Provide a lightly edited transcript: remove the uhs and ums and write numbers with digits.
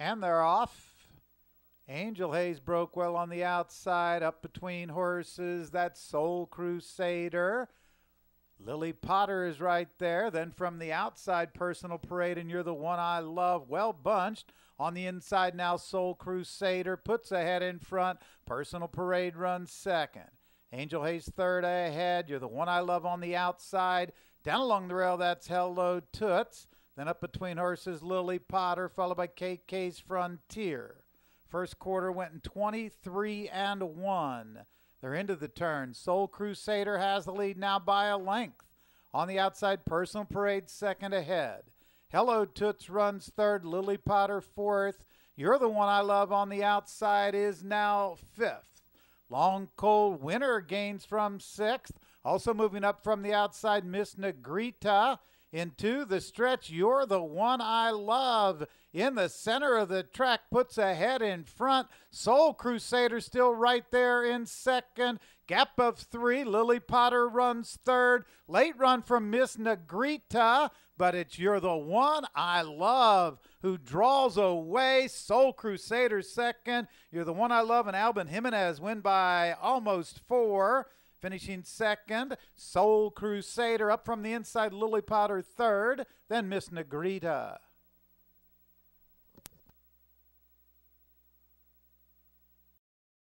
And they're off. Angel Haze broke well on the outside, up between horses. That's Soul Crusader. Lily Potter is right there. Then from the outside, Personal Parade and You're the One I Love. Well bunched. On the inside now, Soul Crusader puts ahead in front. Personal Parade runs second. Angel Haze third ahead. You're the One I Love on the outside. Down along the rail, that's Hello Toots. Then up between horses, Lily Potter, followed by KK's Frontier. First quarter went in 23-1. They're into the turn. Soul Crusader has the lead now by a length. On the outside, Personal Parade second ahead. Hello Toots runs third. Lily Potter fourth. You're the One I Love on the outside is now fifth. Long Cold Winter gains from sixth. Also moving up from the outside, Miss Negrita. Into the stretch, You're the One I Love. In the center of the track, puts ahead in front. Soul Crusader still right there in second. Gap of three. Lily Potter runs third. Late run from Miss Negrita, but it's You're the One I Love who draws away. Soul Crusader second. You're the One I Love and Albin Jimenez win by almost 4. Finishing second, Soul Crusader. Up from the inside, Lily Potter third, then Miss Negrita.